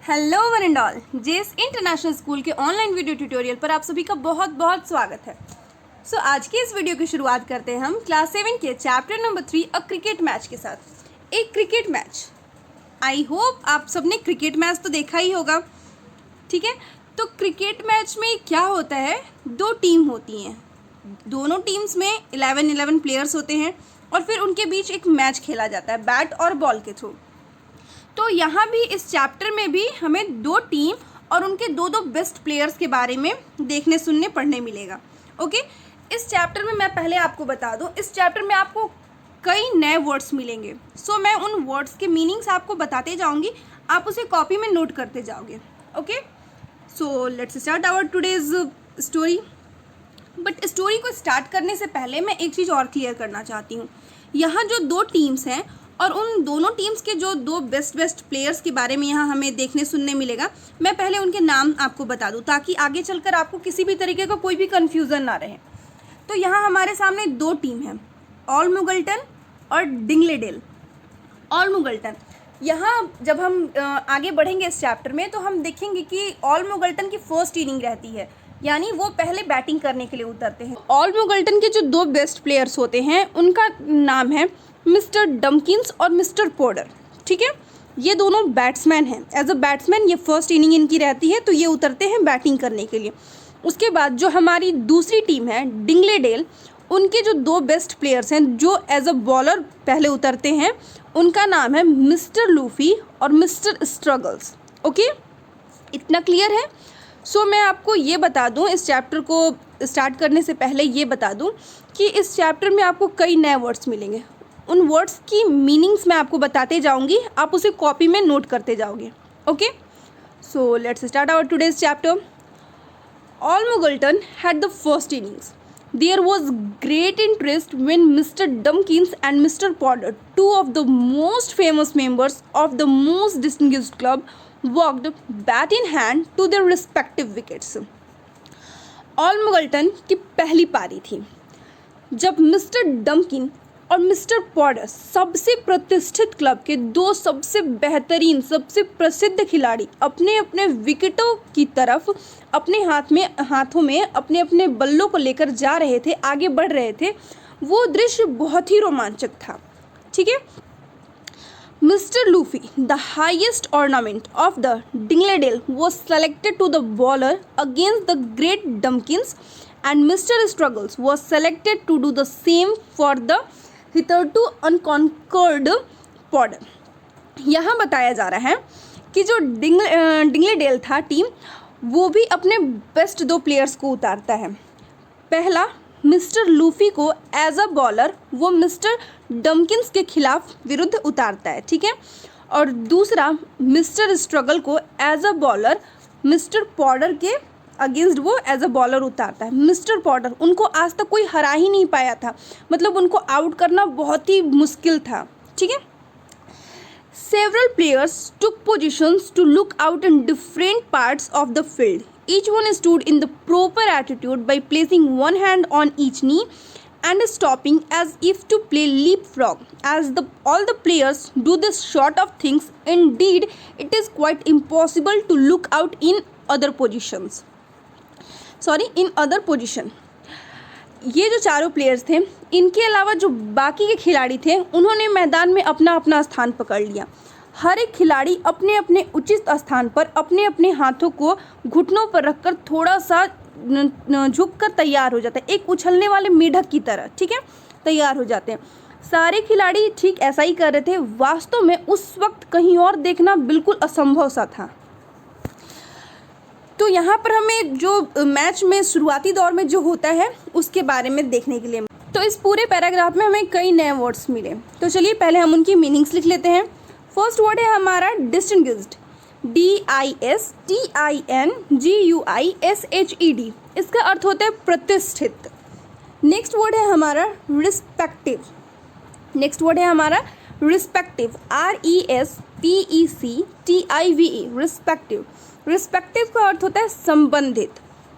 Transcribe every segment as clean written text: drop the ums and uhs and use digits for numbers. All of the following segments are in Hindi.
Hello one and all, JS international school के ऑनलाइन वीडियो ट्यूटोरियल पर आप सभी का बहुत बहुत स्वागत है। आज के इस वीडियो की शुरुआत करते हैं हम क्लास 7 के चैप्टर नंबर 3 अ क्रिकेट मैच के साथ। एक क्रिकेट मैच, आई होप आप सबने क्रिकेट मैच तो देखा ही होगा, ठीक है। तो क्रिकेट मैच में क्या होता है, दो टीम होती हैं, दोनों टीम्स में 11 प्लेयर्स होते हैं और फिर उनके बीच एक मैच खेला जाता है बैट और बॉल के थ्रू। तो यहाँ भी इस चैप्टर में भी हमें दो टीम और उनके दो दो बेस्ट प्लेयर्स के बारे में देखने सुनने पढ़ने मिलेगा। ओके, इस चैप्टर में मैं पहले आपको बता दूँ, इस चैप्टर में आपको कई नए वर्ड्स मिलेंगे। मैं उन वर्ड्स के मीनिंग्स आपको बताते जाऊँगी, आप उसे कॉपी में नोट करते जाओगे। Okay, let's start our today's story. But story को स्टार्ट करने से पहले मैं एक चीज़ और क्लियर करना चाहती हूँ। यहाँ जो दो टीम्स हैं और उन दोनों टीम्स के जो दो बेस्ट प्लेयर्स के बारे में यहाँ हमें देखने सुनने मिलेगा, मैं पहले उनके नाम आपको बता दूँ ताकि आगे चलकर आपको किसी भी तरीके का कोई भी कन्फ्यूज़न ना रहे। तो यहाँ हमारे सामने दो टीम हैं, ऑल मुगल्टन और डिंगलेडेल। ऑल मुगल्टन, यहाँ जब हम आगे बढ़ेंगे इस चैप्टर में तो हम देखेंगे कि ऑल मुगल्टन की फर्स्ट इनिंग रहती है, यानी वो पहले बैटिंग करने के लिए उतरते हैं। ऑल मुगल्टन के जो दो बेस्ट प्लेयर्स होते हैं उनका नाम है मिस्टर डम्किंस और मिस्टर पोर्टर, ठीक है। ये दोनों बैट्समैन हैं। एज अ बैट्समैन ये फर्स्ट इनिंग इनकी रहती है, तो ये उतरते हैं बैटिंग करने के लिए। उसके बाद जो हमारी दूसरी टीम है डिंगलेडेल, उनके जो दो बेस्ट प्लेयर्स हैं जो एज अ बॉलर पहले उतरते हैं, उनका नाम है मिस्टर लूफी और मिस्टर स्ट्रगल्स। ओके, इतना क्लियर है। मैं आपको ये बता दूं, इस चैप्टर को स्टार्ट करने से पहले ये बता दूं कि इस चैप्टर में आपको कई नए वर्ड्स मिलेंगे। उन वर्ड्स की मीनिंग्स मैं आपको बताते जाऊंगी, आप उसे कॉपी में नोट करते जाओगे। Okay, let's start our today's chapter. All Muggleton had the first innings. There was great interest when Mr. Dumkins and Mr. Potter, two of the most famous members of the most distinguished club, walked bat in hand to their respective wickets. All Muggleton की पहली पारी थी जब मिस्टर डम्किन और मिस्टर पॉटर, सबसे प्रतिष्ठित क्लब के दो सबसे बेहतरीन, सबसे प्रसिद्ध खिलाड़ी, अपने अपने विकेटों की तरफ अपने हाथों में अपने अपने बल्लों को लेकर जा रहे थे, आगे बढ़ रहे थे। वो दृश्य बहुत ही रोमांचक था, ठीक है। Mister Luffey, the highest ornament of the Dingley Dell, was selected to the bowler against the great Dumkins, and Mr. Struggles was selected to do the same for the hitherto unconquered Potter. यहाँ बताया जा रहा है कि जो डिंगलेडेल था टीम, वो भी अपने बेस्ट दो प्लेयर्स को उतारता है। पहला मिस्टर लूफी को एज अ बॉलर वो मिस्टर डम्किंस के खिलाफ विरुद्ध उतारता है, ठीक है। और दूसरा मिस्टर स्ट्रगल को as a bowler Mister Potter के अगेंस्ट वो एज अ बॉलर उतारता है। मिस्टर पॉटर, उनको आज तक कोई हरा ही नहीं पाया था, मतलब उनको आउट करना बहुत ही मुश्किल था, ठीक है। Several players took positions to look out in different parts of the field. Each one stood in the proper attitude by placing one hand on each knee and stopping as if to play leapfrog. As all the players do this sort of things, indeed it is quite impossible to look out in other positions. in other position. ये जो चारों प्लेयर्स थे, इनके अलावा जो बाकी के खिलाड़ी थे, उन्होंने मैदान में अपना अपना स्थान पकड़ लिया। हर एक खिलाड़ी अपने अपने उचित स्थान पर अपने अपने हाथों को घुटनों पर रखकर थोड़ा सा झुककर तैयार हो जाता है, एक उछलने वाले मेढक की तरह, ठीक है, तैयार हो जाते हैं। सारे खिलाड़ी ठीक ऐसा ही कर रहे थे। वास्तव में उस वक्त कहीं और देखना बिल्कुल असंभव सा था। तो यहाँ पर हमें जो मैच में शुरुआती दौर में जो होता है उसके बारे में देखने के लिए, तो इस पूरे पैराग्राफ में हमें कई नए वर्ड्स मिले। तो चलिए पहले हम उनकी मीनिंग्स लिख लेते हैं। फर्स्ट वर्ड है हमारा डिस्टिंग्विश्ड, DISTINGUISHED, इसका अर्थ होता है प्रतिष्ठित। नेक्स्ट वर्ड है हमारा respective. Respective, RESPECTIVE, respective. Respective का अर्थ होता है संबंधित।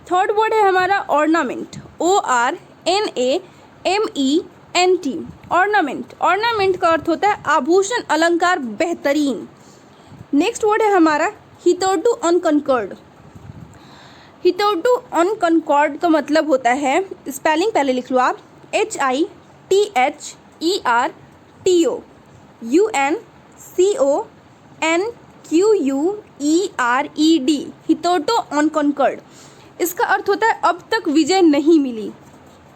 थर्ड वर्ड है हमारा ऑर्नामेंट, ORNAMENT, ऑर्नामेंट का अर्थ होता है आभूषण, अलंकार, बेहतरीन। नेक्स्ट वर्ड है हमारा हितोर्टू अनकंकर्ड। हितोर्टू अनकंकर्ड का मतलब होता है, स्पेलिंग पहले लिख लो आप, HITHERTOUNCONQUERED, हितोर्टू अनकंकर्ड। इसका अर्थ होता है अब तक विजय नहीं मिली,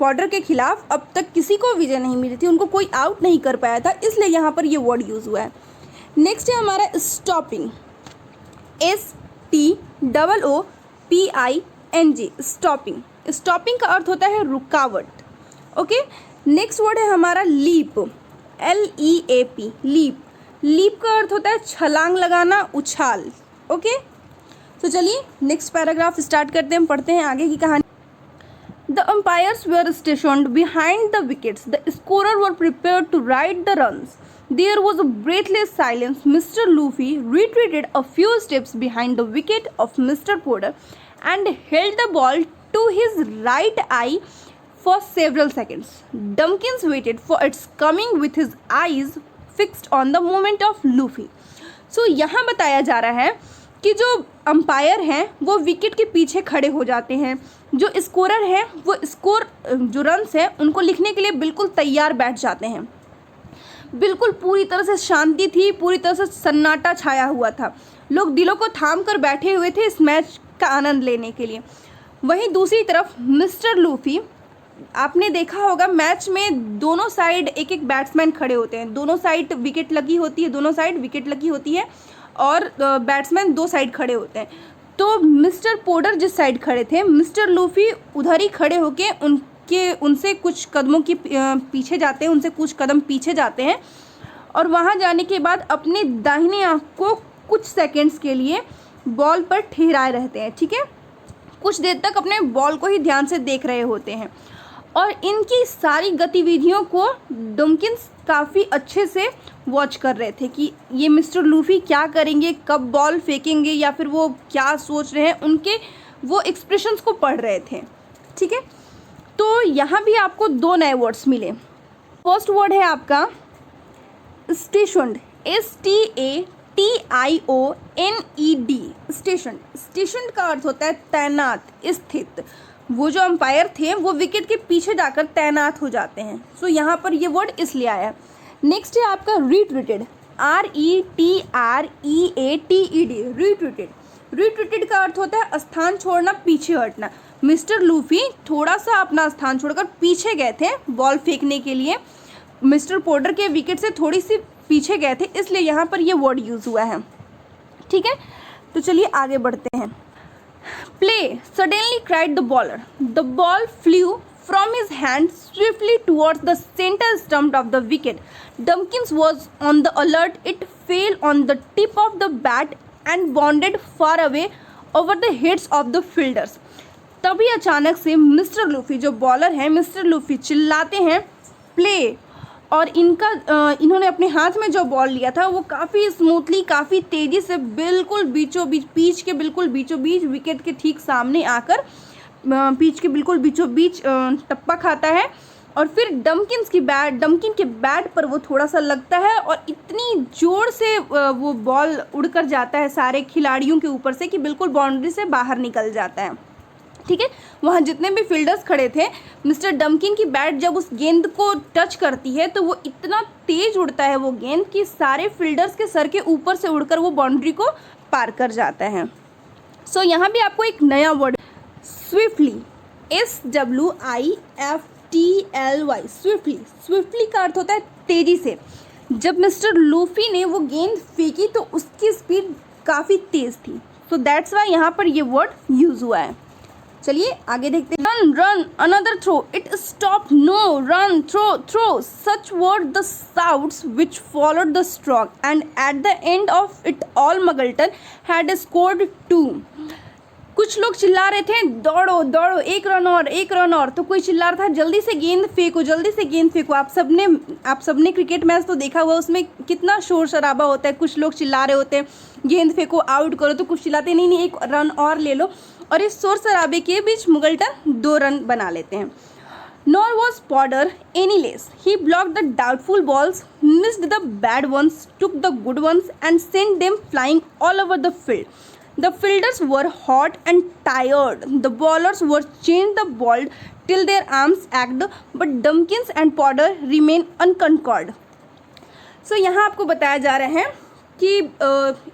बॉर्डर के खिलाफ अब तक किसी को विजय नहीं मिली थी, उनको कोई आउट नहीं कर पाया था, इसलिए यहाँ पर ये वर्ड यूज़ हुआ है। नेक्स्ट है हमारा स्टॉपिंग, STOOPING, स्टॉपिंग। स्टॉपिंग का अर्थ होता है रुकावट। ओके, नेक्स्ट वर्ड है हमारा लीप, LEAP, लीप। लीप का अर्थ होता है छलांग लगाना, उछाल। ओके, तो चलिए नेक्स्ट पैराग्राफ स्टार्ट करते हैं, पढ़ते हैं आगे की कहानी। The umpires were stationed behind the wickets. The scorers were prepared to ride the runs. There was a breathless silence. Mr. Luffy retreated a few steps behind the wicket of Mr. Porter and held the ball to his right eye for several seconds. Dumpkins waited for its coming with his eyes fixed on the movement of Luffy. So यहाँ बताया जा रहा है कि जो अंपायर हैं वो विकेट के पीछे खड़े हो जाते हैं, जो स्कोरर हैं वो स्कोर जो रन्स हैं उनको लिखने के लिए बिल्कुल तैयार बैठ जाते हैं। बिल्कुल पूरी तरह से शांति थी, पूरी तरह से सन्नाटा छाया हुआ था, लोग दिलों को थाम कर बैठे हुए थे इस मैच का आनंद लेने के लिए। वहीं दूसरी तरफ मिस्टर लूफी, आपने देखा होगा मैच में दोनों साइड एक एक बैट्समैन खड़े होते हैं, दोनों साइड विकेट लगी होती है, दोनों साइड विकेट लगी होती है और बैट्समैन दो साइड खड़े होते हैं। तो मिस्टर पोर्टर जिस साइड खड़े थे, मिस्टर लूफी उधर ही खड़े होके उनसे कुछ कदमों की पीछे जाते हैं, उनसे कुछ कदम पीछे जाते हैं और वहाँ जाने के बाद अपने दाहिने आँख को कुछ सेकंड्स के लिए बॉल पर ठहराए रहते हैं। ठीक है, कुछ देर तक अपने बॉल को ही ध्यान से देख रहे होते हैं और इनकी सारी गतिविधियों को डम्किंस काफ़ी अच्छे से वॉच कर रहे थे कि ये मिस्टर लूफी क्या करेंगे, कब बॉल फेंकेंगे या फिर वो क्या सोच रहे हैं, उनके वो एक्सप्रेशंस को पढ़ रहे थे। ठीक है, तो यहाँ भी आपको दो नए वर्ड्स मिले। फर्स्ट वर्ड है आपका स्टेशन्ड, STATIONED, स्टेशन्ड। स्टेशन्ड का अर्थ होता है तैनात, स्थित। वो जो अंपायर थे वो विकेट के पीछे जाकर तैनात हो जाते हैं। सो यहाँ पर ये वर्ड इसलिए आया। नेक्स्ट है आपका रिट्रीटेड, RETREATED, रिट्रीटेड। रिट्रीटेड का अर्थ होता है स्थान छोड़ना, पीछे हटना। मिस्टर लूफी थोड़ा सा अपना स्थान छोड़कर पीछे गए थे बॉल फेंकने के लिए, मिस्टर पोर्टर के विकेट से थोड़ी सी पीछे गए थे, इसलिए यहाँ पर ये वर्ड यूज़ हुआ है। ठीक है, तो चलिए आगे बढ़ते हैं। Play, suddenly cried the bowler. The ball flew from his hand swiftly towards the center stump of the wicket. Dumpkins was on the alert. It fell on the tip of the bat and bounded far away over the heads of the fielders. तभी अचानक से मिस्टर लूफी जो बॉलर हैं, मिस्टर लूफी चिल्लाते हैं प्ले, और इन्होंने अपने हाथ में जो बॉल लिया था वो काफ़ी स्मूथली, काफ़ी तेज़ी से बिल्कुल बीचों बीच, पिच के बिल्कुल बीचों बीच, विकेट के ठीक सामने आकर पिच के बिल्कुल बीचों बीच टप्पा खाता है और फिर डम्किन के बैट पर वो थोड़ा सा लगता है और इतनी ज़ोर से वो बॉल उड़कर जाता है सारे खिलाड़ियों के ऊपर से कि बिल्कुल बाउंड्री से बाहर निकल जाता है। ठीक है, वहाँ जितने भी फील्डर्स खड़े थे, मिस्टर डम्किन की बैट जब उस गेंद को टच करती है तो वो इतना तेज़ उड़ता है वो गेंद कि सारे फील्डर्स के सर के ऊपर से उड़कर वो बाउंड्री को पार कर जाता है। सो यहाँ भी आपको एक नया word swiftly, SWIFTLY, swiftly. Swiftly का अर्थ होता है तेज़ी से। जब मिस्टर लूफी ने वो गेंद फेंकी तो उसकी स्पीड काफ़ी तेज़ थी, सो दैट्स वाई यहाँ पर ये वर्ड यूज़ हुआ है। चलिए आगे देखते हैं। Run run another throw, it stop, no, run, throw, throw, such were the shouts which followed the stroke and at the end of it all Muggleton had scored 2। कुछ लोग चिल्ला रहे थे दौड़ो दौड़ो, एक रन और, एक रन और, तो कोई चिल्ला रहा था जल्दी से गेंद फेंको, जल्दी से गेंद फेंको। आप सबने क्रिकेट मैच तो देखा हुआ, उसमें कितना शोर शराबा होता है, कुछ लोग चिल्ला रहे होते हैं गेंद फेंको, आउट करो, तो कुछ चिल्लाते नहीं, एक रन और ले लो, और इस शोर शराबे के बीच मुगल्टन 2 रन बना लेते हैं। Nor was Porter any less. He blocked the doubtful balls, missed the bad ones, took the good ones and sent them flying all over the field. The fielders were hot and tired, the bowlers were change the ball till their arms ached, but Dumkins and Podder remained unconquered. So यहाँ आपको बताया जा रहा है कि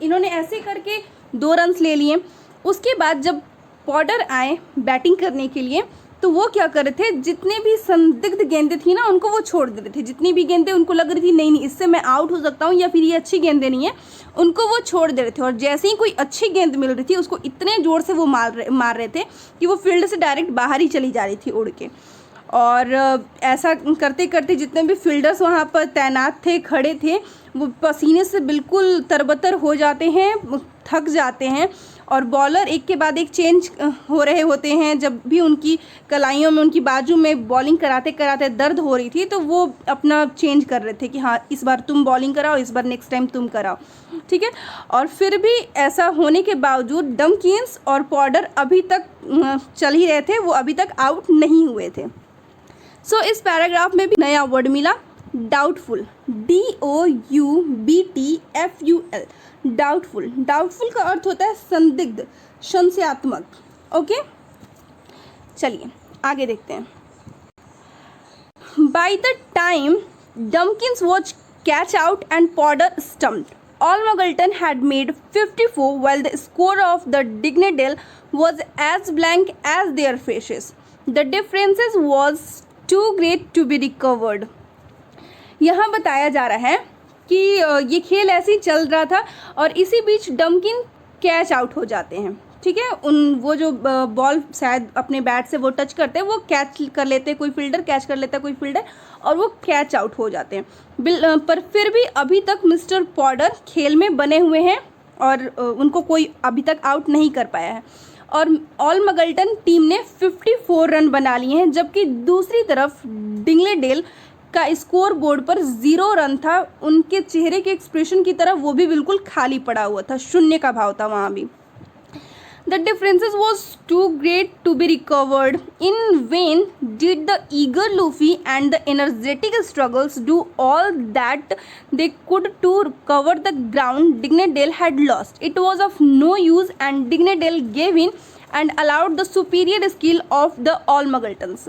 इन्होंने ऐसे करके 2 रन्स ले लिए। उसके बाद जब पॉडर आए बैटिंग करने के लिए तो वो क्या कर रहे थे, जितने भी संदिग्ध गेंदें थी ना उनको वो छोड़ दे रहे थे। जितनी भी गेंदें उनको लग रही थी नहीं इससे मैं आउट हो सकता हूँ या फिर ये अच्छी गेंदें नहीं है, उनको वो छोड़ दे रहे थे। और जैसे ही कोई अच्छी गेंद मिल रही थी उसको इतने ज़ोर से वो मार रहे थे कि वो फील्ड से डायरेक्ट बाहर ही चली जा रही थी उड़ के। और ऐसा करते करते जितने भी फील्डर्स वहाँ पर तैनात थे, खड़े थे, वो पसीने से बिल्कुल तरबतर हो जाते हैं, थक जाते हैं। और बॉलर एक के बाद एक चेंज हो रहे होते हैं। जब भी उनकी कलाइयों में, उनकी बाजू में बॉलिंग कराते कराते दर्द हो रही थी तो वो अपना चेंज कर रहे थे कि हाँ इस बार तुम बॉलिंग कराओ, इस बार नेक्स्ट टाइम तुम कराओ, ठीक है। और फिर भी ऐसा होने के बावजूद डम्किंस और पॉडर अभी तक चल ही रहे थे, वो अभी तक आउट नहीं हुए थे। सो इस पैराग्राफ में भी नया वर्ड मिला, डाउटफुल, DOUBTFUL, डाउटफुल। डाउटफुल का अर्थ होता है संदिग्ध, संशयात्मक। ओके, चलिए आगे देखते हैं। By the time Dumkins was caught out and Podder stumped, Almagulton had made 54 while the score of the Dignidale was as blank as their faces. The differences was too great to be recovered. यहाँ बताया जा रहा है कि ये खेल ऐसे ही चल रहा था और इसी बीच डम्किन कैच आउट हो जाते हैं, ठीक है। वो जो बॉल शायद अपने बैट से वो टच करते हैं, वो कैच कर लेते हैं, कोई फील्डर कैच कर लेता है, कोई फील्डर, और वो कैच आउट हो जाते हैं। पर फिर भी अभी तक मिस्टर पॉडर खेल में बने हुए हैं और उनको कोई अभी तक आउट नहीं कर पाया है। और ऑलमगल्टन टीम ने 54 रन बना लिए हैं, जबकि दूसरी तरफ डिंगलेडेल का स्कोर बोर्ड पर 0 रन था। उनके चेहरे के एक्सप्रेशन की तरफ वो भी बिल्कुल खाली पड़ा हुआ था, शून्य का भाव था वहाँ भी। The differences was too great to be recovered. In vain did the eager Luffy and the energetic Struggles do all that they could to recover the ground Dignidale had lost. It was of no use and Dignidale gave in and allowed the superior skill of the Almagultons.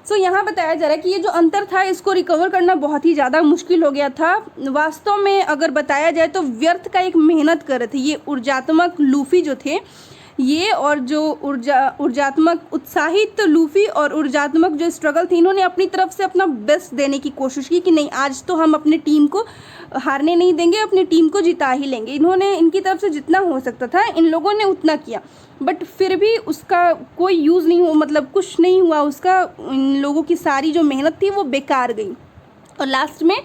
सो यहाँ बताया जा रहा है कि ये जो अंतर था इसको रिकवर करना बहुत ही ज़्यादा मुश्किल हो गया था। वास्तव में अगर बताया जाए तो व्यर्थ का एक मेहनत कर रहे थे ये ऊर्जात्मक लूफी जो थे, ये और जो ऊर्जात्मक उत्साहित लूफी और ऊर्जात्मक जो स्ट्रगल थी, इन्होंने अपनी तरफ से अपना बेस्ट देने की कोशिश की कि नहीं आज तो हम अपनी टीम को हारने नहीं देंगे, अपनी टीम को जिता ही लेंगे। इन्होंने इनकी तरफ से जितना हो सकता था इन लोगों ने उतना किया, बट फिर भी उसका कोई यूज़ नहीं हुआ, मतलब कुछ नहीं हुआ उसका। इन लोगों की सारी जो मेहनत थी वो बेकार गई और लास्ट में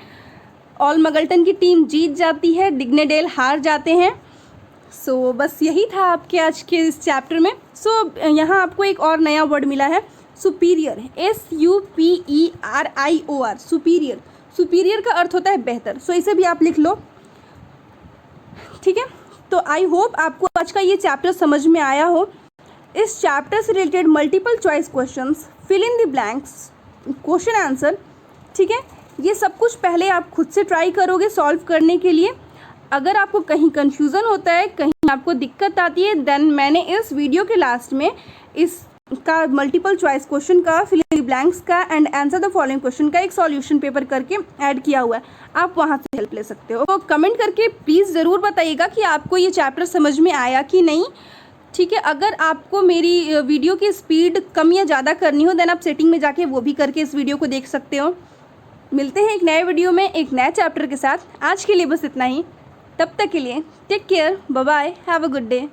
ऑलमगल्टन की टीम जीत जाती है, डिग्नेडेल हार जाते हैं। सो बस यही था आपके आज के इस चैप्टर में। यहाँ आपको एक और नया वर्ड मिला है, सुपीरियर, SUPERIOR, सुपीरियर। सुपीरियर का अर्थ होता है बेहतर। इसे भी आप लिख लो, ठीक है। तो आई होप आपको आज का ये चैप्टर समझ में आया हो। इस चैप्टर से related multiple choice questions, fill in the blanks, question answer, ठीक है, ये सब कुछ पहले आप खुद से ट्राई करोगे सॉल्व करने के लिए। अगर आपको कहीं कन्फ्यूज़न होता है, कहीं आपको दिक्कत आती है, देन मैंने इस वीडियो के लास्ट में इसका मल्टीपल चॉइस क्वेश्चन का, फिल इन द ब्लैंक्स का and answer the following question का एक सॉल्यूशन पेपर करके ऐड किया हुआ है, आप वहाँ से हेल्प ले सकते हो। तो कमेंट करके प्लीज़ ज़रूर बताइएगा कि आपको ये चैप्टर समझ में आया कि नहीं, ठीक है। अगर आपको मेरी वीडियो की स्पीड कम या ज़्यादा करनी हो देन आप सेटिंग में जाके वो भी करके इस वीडियो को देख सकते हो। मिलते हैं एक नए वीडियो में एक नए चैप्टर के साथ। आज के लिए बस इतना ही, तब तक के लिए take care, bye bye, have a good day.